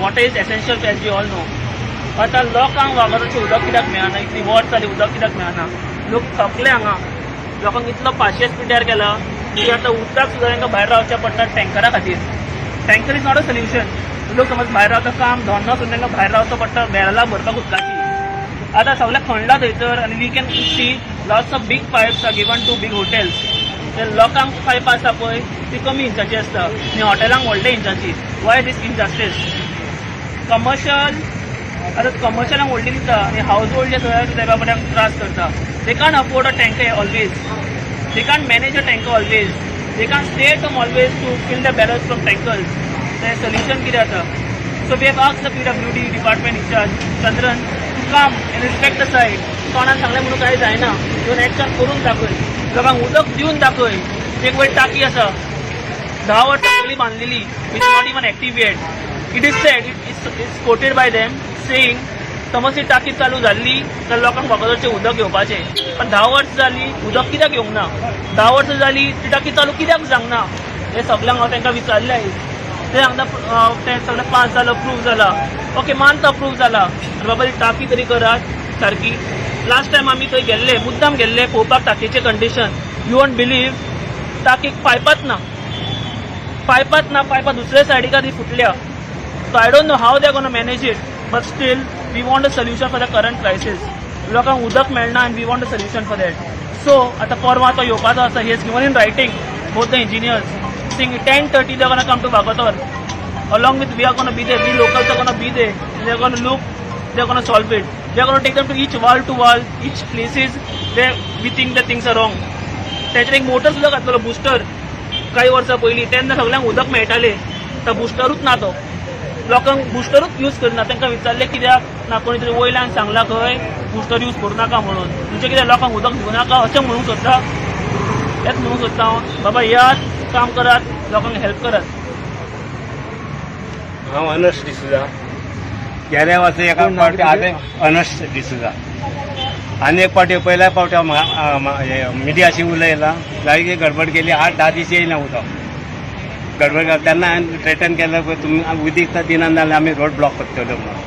Water is essential as we all know. आता लोकांक वागोरचें उदक कित्याक मेळना, इतली वॉट जाली उदक कित्याक मेळना. लोक थकले हांगा. लोकांक इतलो पाशियस पिड्यार केला की आतां उदक सुद्दां तांकां भायर रावचें पडटा टँकरा खातीर. Tanker is not a solution. लोक समज भायर रावता काम धोन्ना सुद्दां तांकां भायर रावचो पडटा बेळाला भरपाक उदकाची. आतां सगळ्या खणला थंयसर आनी we can see lots of big pipes are given to big hotels. ते लोकांक पायपां आसा पळय ती कमी इंचाची आसता आनी हॉटेलांक व्हडल्या इंचाची. वाय दीस इनजस्टीस? कमर्शियल आतां कमर्शियलांक व्हडली दिता आनी हाऊस होल्ड जे थंय त्या बाबड्यांक त्रास करता. They can't afford a tanker always. They can't manage a tanker always. They can't stay at home always to fill the barrels from tankers. ते सोल्युशन कितें आसा? So we have asked the PWD department incharge Chandran to come and respect the site. कोणाक सांगलें म्हणून कांय जायना. दोन action करून दाखय. लोकांक उदक दिवन दाखय. एक वेळ टाकी आसा 10 वर्सां पयलीं बांदलेली it is not even active yet. It is said it's coated by them saying समज ती टाकी चालू जाल्ली तर लोकांक वागोरचें उदक येवपाचें. पण 10 वर्सां जालीं उदक कित्याक येवंक ना? 10 वर्सां जालीं ती टाकी चालू कित्याक जावंक ना? हे सगळ्यांक हांव तांकां विचारलें. ते सांगता तें सगळें पास जालो प्रूफ जाला. ओके मानता प्रूफ जाला. बाबा ती टाकी तरी करात सारकी. लास्ट टायम आमी थंय गेल्ले मुद्दाम गेल्ले पळोवपाक टाकयेचें कंडिशन. यू वॉन्ट बिलीव टाकीक पायपाच ना. पायपां दुसऱ्या सायडीक ती फुटल्या. So I don't know how they are gonna manage it. But still we want a solution for the current crisis. लोकांक उदक मेळना आनी we want a solution for that. सो आतां परवां तो येवपाचो आसा. He is given in writing both the engineers saying 10:30 they're going to come to Bagator. Along with we are going to be there. We locals are going to be there. They're going to look. They're going to solve it. They're going to take them to each wall, each places where we think that things are wrong. त्याचेर एक motor सुद्दां घातलेलो booster काही वर्सां पयलीं. तेन्ना सगळ्यांक उदक मेळटालें. तो बुस्टरूच ना. तो लोकांक बुस्टरूच यूज करना. तांकां विचारलें कित्याक ना कोणी तरी वयल्यान सांगला खंय बुस्टर यूज करूं नाका म्हणून. म्हणजे कित्याक लोकांक उदक दिवं नाका अशें म्हणूंक सोदता. हेंच म्हणूंक सोदता हांव. बाबा यात काम करात लोकांक हेल्प करात. हांव अनस डिसूजा. गेल्या वर्सा एका फावटी हांवें अनस डिसूजा आनी एक फावटी पयल्या फावटी मिडियाशी उलयला जायती गडबड केली. 8-10 दीस येयना उदक. गडबड तेन्ना हांवें थ्रेटन केलें पळय तुमी उदीक दिना जाल्यार आमी रोड ब्लॉक करतलो म्हणून.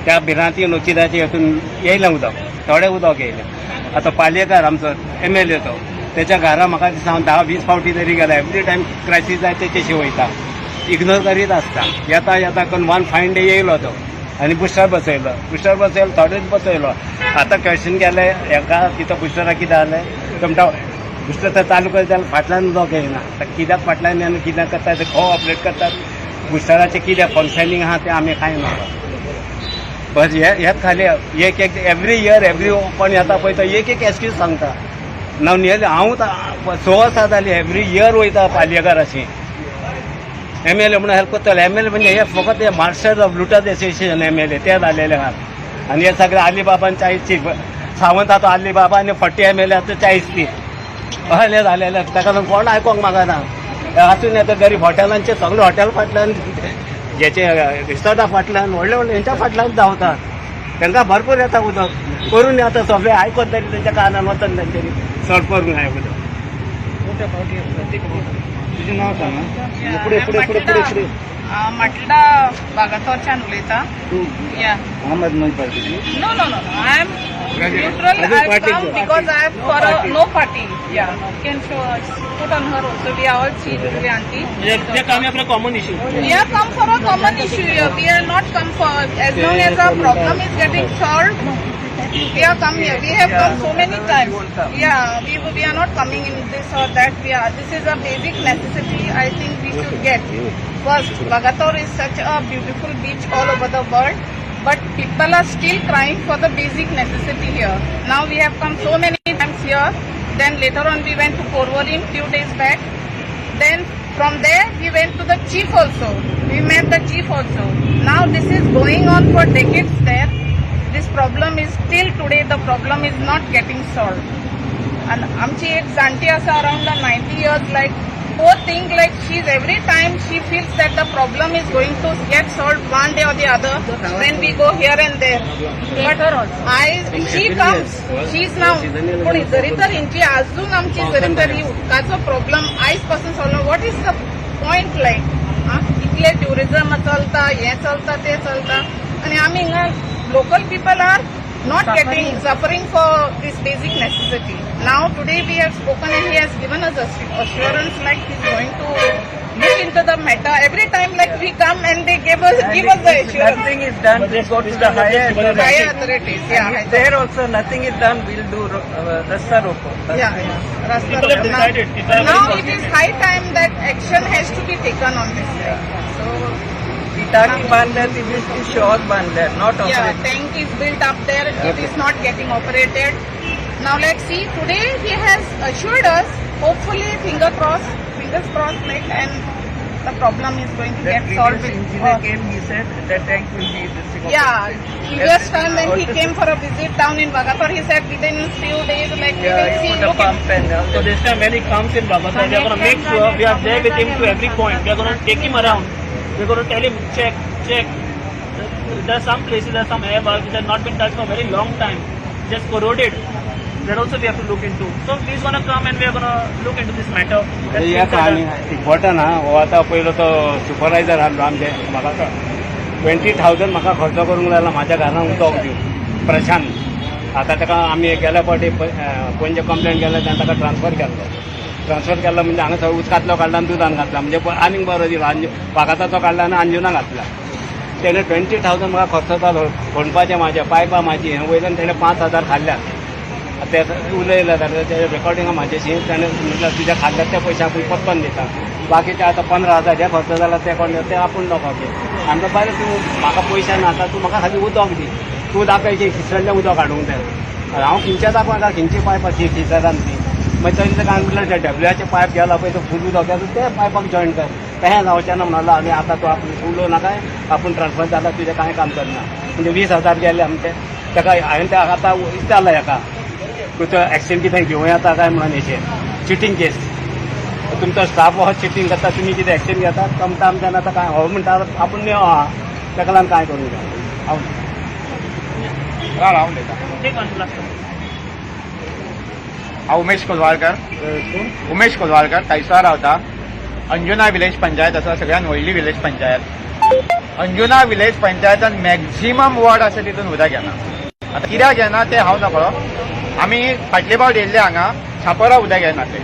त्या भिरांती नोकिदाच्या हेतून येयलें उदक. थोडें उदक येयलें. आतां पालयेकार आमचो MLA तो त्याच्या घरा म्हाका दिसता हांव 10-20 फावटी तरी गेला. एवरी टायम क्रायसीस जाय तेचेशी वयता. इग्नोर करीत आसता. येता करून 1 फायन डे येयलो तो आनी बुस्टर बसयलो. थोडेच बसयलो. आतां क्वेश्चन केलें हेका तिथं बुस्टराक कितें जालें तो म्हणटा बुस्टर तर चालू करता जाल्यार फाटल्यान उदक येयना. कित्याक फाटल्यान आनी कित्याक करता ते खंय ऑपरेट करतात बुस्टराचें कितें फंक्शनींग आहा तें आमी कांय ना. बस हेच खाली एक एवरी इयर एवरी कोण येता पळय तो एक एक्सक्यूज सांगता. नाव नियरली हांव 6 वर्सां जालीं एवरी इयर वयता पालयेकार अशी. MLA म्हणून हेल्प करतलो. MLA म्हणजे हे फकत हे मास्टर्स ऑफ लुटर्स एसोसिएशन MLA ते जालेले आहात. आनी हे सगळे अलिबाबान 40 सावंत आतां अलिबाबा आनी 40 MLA आतां 40 ती अहले जालेले. ताका लागून कोण आयकोंक म्हाका ना. हातून येता गरीब हॉटेलांचे सगळे हॉटेल फाटल्यान जेचे रिसॉर्टा फाटल्यान व्हडले हेंच्या फाटल्यान धांवता. तांकां भरपूर येता उदक करून येता सगळे आयकोन तरी तेंच्या कारणान वता तेंच्यांनी सॉल्व करूंक जाय उदक. तुजें नांव सांग. पुढे Matilda Bagatorchan उलयता. Yeah. Ahmed party. No. I am neutral. I come because I am for no party. Yeah. Can show us. Put on her also. We are all Chiri auntie. They come here for a common issue. We are come for a common issue here. We are not come for as long as our problem is getting solved. We are come here. We have come so many times. Yeah. We are not coming in this or that. This is a basic necessity. I think we should get. First, Bagator is such a beautiful beach all over the world, but people are still crying for the basic necessity here. Now we have come so many times here. Then later on we went to Porvorim few days back. Then from there we went to the chief also. We met the chief also. Now this is going on for decades there. This problem is still today the problem is not getting solved. And amchi ek zanti asa around the 90 years like poor thing like she's every time she feels that the problem is going to get solved one day or the other. Then we go here and there. But she comes. She's now. पण जरी तर यांची अजून आमची जरी तरी उदकाचो problem आयज पासून solve. What is the point like इतले ट्युरिझम चलता हे चलता ते चलता आणि आमी हिंगा local people are not getting suffering for this basic necessity. Now today we have spoken and he has given us assurance like he's going to look into the matter. Every time like we come and they give us the assurance. Nothing is done. We'll go to the higher Higher authorities, yeah. There also nothing is done. We'll do Rasta Roko. Yeah. Rasta People have Road. decided. People have Now very it is high time that action has to be taken on this. So टाकी बांधल्या ती बिलकुल shock बांधल्या not yeah, operate tank is built up there. It is not getting operated. Now let's see. Today he has assured us. Hopefully, fingers crossed, like, and the problem is going to get solved. engineer came, he said that tank will be this. Yeah, previous time when he came for a visit down in Bagator, he said within few days, like we will see. Put a Look pump and So this time when he comes in Bagator, we are going to make sure we are there with him to every point. We are going to take him around. We are going to tell him, check. There are some places, there are some air valves which have not been touched for a very long time, just corroded. That also we have to look into. So he's going to come and we are going to look into this matter. That's या it, कहाणी important हा हो आता पयलो तो supervisor आहलो आमचे म्हाका 20,000 म्हाका खर्च करूंक लायला म्हाज्या घरान उदक दिवन प्रशांत आता ताका आमी गेल्या फावटी पयलीं कंप्लेंट केल्या तेन्ना ताका ट्रान्सफर केलो म्हणजे हांगा सगळो उदकांतलो काडला आनी दुदान घातला म्हणजे आनीक बरो दिलो वागाताचो काडला आनी अंजुना घातला तेणे 20,000 म्हाका खर्च जालो फोंडपाचें म्हाजें पायपां म्हाजी हें वयल्यान तेणे 5,000 खाल्ल्यात ते उलयलं तेजे रेकॉर्डिंगा म्हाजेशी तेणे म्हटल्यार तुज्या खाल्ल्यात त्या पयशे आपूण परतून दिता बाकीचे आतां 15,000 जे खर्च जाला ते कोण ते आपूण नको आमकां बरें तूं म्हाका पयशे नाका तूं म्हाका खाली उदक दी तूं दाखय की खिचडलें उदक हाडूंक जाय हांव खिंचे दाखोवं काय खिंची पायपां ती खिचडान ती मागीर तरी काय म्हटल्यार ते डब्ल्यूआचे पायप गेला पळय तो फूल उदक गेलो ते पायपाक जॉईन कर तें जावचें ना म्हणलो आनी आतां तूं आपूण उलो नाकाय आपूण ट्रान्सफर जाला तुजें कांय काम करना म्हणजे 20,000 गेले आमचे ताका हांवें ते आतां विचारला हेका तुजो एक्शन कितें घेवं येता काय म्हणून हेचेर चिटींग केस तुमचो स्टाफ हो चिटींग करता तुमी कितें एक्शन घेतात कमता आमच्यान आतां काय हो म्हणटा आपूण नेव आहा ताका लागून कांय करूंक जाय हांव उलयतां ठीक आहे लागतं. हांव उमेश कोलवाळकर कैसार रावता अंजुना विलेज पंचायत आसा सगळ्यात व्हडली विलेज पंचायत अंजुना विलेज पंचायतान मॅक्झिमम वॉर्ड आसा तितून उदक येना आतां कित्याक येना ते हांव नकळो आमी फाटले फावट येयल्ले हांगा छापरा उदक येना ते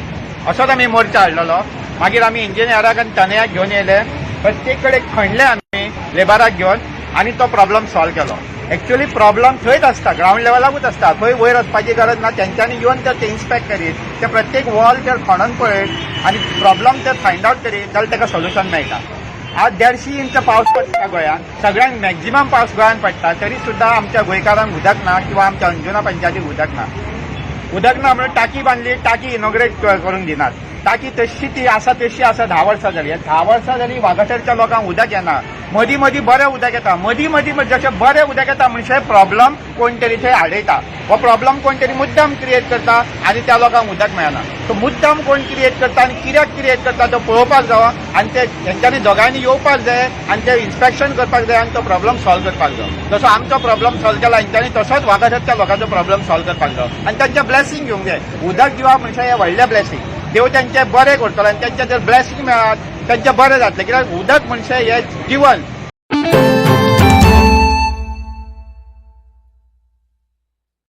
असोच आमी मोर्चा हाडलेलो मागीर आमी इंजिनियराक आनी तनयाक घेवन येयले प्रत्येक कडेन खणले आमी लेबराक घेवन आनी तो प्रॉब्लम सॉल्व केलो एक्चुअली प्रॉब्लम थंयच आसता ग्राउंड लेवलाकूच आसता थंय वयर वचपाची गरज ना तेंच्यांनी येवन ते इन्स्पेक्ट करीत ते प्रत्येक वॉल ते खणून पळयत आनी प्रॉब्लम ते फायंड आउट करीत जाल्यार ताका सोल्युशन मेळटा आज 150 इंच पावस पडटा गोंयांत सगळ्यांक मॅक्झिमम पावस गोंयांत पडटा तरी सुद्दां आमच्या गोंयकारांक उदक ना किंवा आमच्या अंजुना पंचायतीक उदक ना म्हणून टाकी बांदली टाकी इनॉग्रेट करूंक दिनात टाकी तशी ती आसा तशी आसा 10 वर्सां जाली 10 वर्सां जाली वागातोरच्या लोकांक उदक येना मदीं मदीं बरें उदक येता मदीं मदीं जशें बरें उदक येता म्हणजे प्रॉब्लम कोण तरी थंय हाडयता हो प्रॉब्लम कोण तरी मुद्दाम क्रिएट करता आनी त्या लोकांक उदक मेळना तो मुद्दाम कोण क्रिएट करता आनी कित्याक क्रिएट करता तो पळोवपाक जावो आनी ते तेंच्यांनी दोगांयनी येवपाक जाय आनी ते इन्स्पेक्शन करपाक जाय आनी तो प्रॉब्लम सॉल्व करपाक जाय जसो आमचो प्रॉब्लम सॉल्व केला हेंच्यांनी तसोच वागातोरच्या लोकांचो प्रॉब्लम सॉल्व करपाक जाय आनी तांचें ब्लेसिंग घेवंक जाय उदक दिवप म्हणजे हें व्हडलें ब्लेसिंग देव तेंचें बरें करतलो आनी तेंचें जर ब्लेसिंग मेळत तेंचें बरें जातलें कित्याक उदक म्हणजे हें जीवन